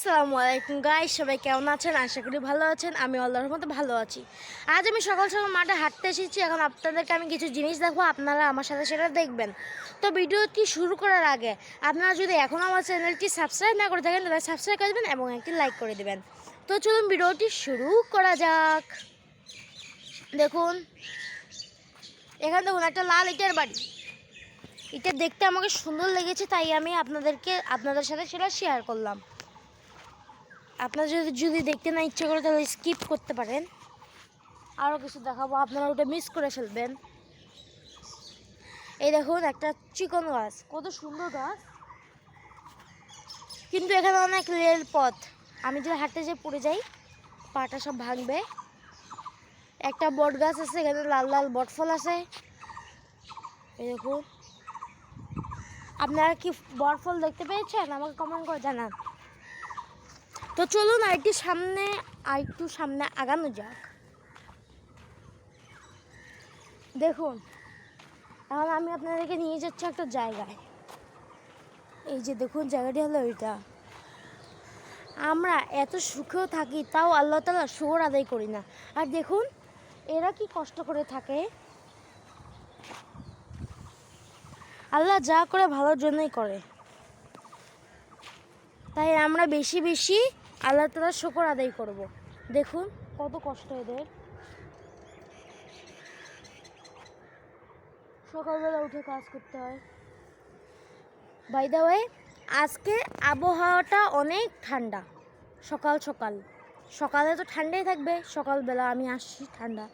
আসসালামু আলাইকুম গাইস, সবাই কেমন আছেন? আশা করি ভালো আছেন। আমি আল্লাহর মতো ভালো আছি। আজ আমি সকাল সকাল মাঠে হাঁটতে এসেছি। এখন আপনাদেরকে আমি কিছু জিনিস দেখবো, আপনারা আমার সাথে সেটা দেখবেন। তো ভিডিওটি শুরু করার আগে আপনারা যদি এখনও আমার চ্যানেলটি সাবস্ক্রাইব না করে থাকেন তাহলে সাবস্ক্রাইব করে দেবেন এবং একটি লাইক করে দেবেন। তো চলুন ভিডিওটি শুরু করা যাক। দেখুন, এখানে দেখুন একটা লাল ইটের বাড়ি। এটা দেখতে আমাকে সুন্দর লেগেছে, তাই আমি আপনাদের সাথে সেটা শেয়ার করলাম। আপনারা যদি দেখতে না ইচ্ছে করে তাহলে স্কিপ করতে পারেন। আরও কিছু দেখাবো, আপনারা ওটা মিস করে ফেলবেন। এই দেখুন একটা চিকন গাছ, কত সুন্দর গাছ, কিন্তু এখানে অনেক রেল পথ। আমি যদি হাঁটতে যেয়ে পড়ে যাই পাটা সব ভাঙবে। একটা বট গাছ আছে, এখানে লাল লাল বটফল আছে। এই দেখুন, আপনারা কি বটফল দেখতে পেয়েছেন? আমাকে কমেন্ট করে জানান। তো চলুন আরেকটু সামনে আগানো যাক। দেখুন, এখন আমি আপনাদেরকে নিয়ে যাচ্ছি একটা জায়গায়। এই যে দেখুন, জায়গাটি হলো এইটা। আমরা এত সুখেও থাকি, তাও আল্লাহ তাআলা শুকর আদায় করি না। আর দেখুন এরা কি কষ্ট করে থাকে। আল্লাহ যা করে ভালোর জন্যই করে, তাই আমরা বেশি বেশি আল্লাহ তাআলার শুকর আদায় করব। দেখুন কত কষ্ট এদের, সকালবেলা উঠে কাজ করতে হয়। বাই দ্য ওয়ে, আজকে আবহাওয়াটা অনেক ঠান্ডা। সকালে তো ঠান্ডাই থাকবে, সকালবেলা আমি আসছি ঠান্ডা।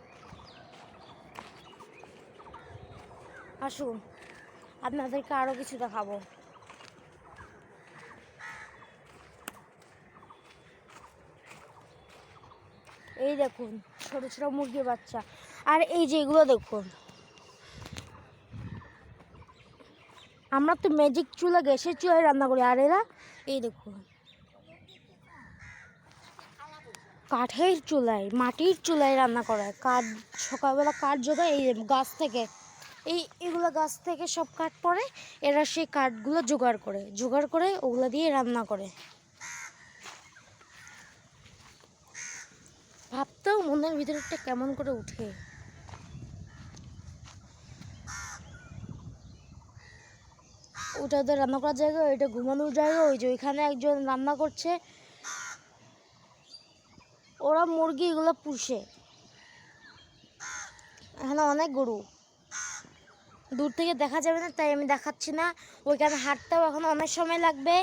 আসুন আপনাদেরকে আরও কিছু দেখাবো। এই দেখুন ছোট ছোট মুরগির বাচ্চা। আর এই যে এগুলো দেখুন, আমরা তো ম্যাজিক চুলা, গ্যাসের চুলায় রান্না করি, আর এরা এই দেখুন কাঠের চুলায়, মাটির চুলায় রান্না করে। সকালবেলা কাঠ জোগায় এই গাছ থেকে, এগুলো গাছ থেকে সব কাঠ পড়ে, এরা সেই কাঠগুলো জোগাড় করে ওগুলো দিয়ে রান্না করে। ভাবতেও মনের ভিতরটা কেমন করে উঠে। ওটা ওদের রান্না করার জায়গা, ওইটা ঘুমানোর জায়গা। ওই যে ওইখানে একজন রান্না করছে। ওরা মুরগি এগুলো পুষে। এখানে অনেক গরু, দূর থেকে দেখা যাবে না তাই আমি দেখাচ্ছি না। ওইখানে হাঁটতেও এখন অনেক সময় লাগবে।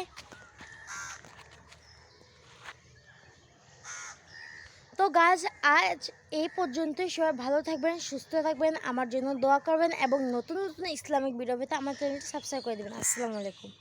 তো গাছ আজ এই পর্যন্তই। সবাই ভালো থাকবেন, সুস্থ থাকবেন, আমার জন্য দোয়া করবেন এবং নতুন নতুন ইসলামিক ভিডিও পেতে আমার চ্যানেলটি সাবস্ক্রাইব করে দেবেন। আসসালামু আলাইকুম।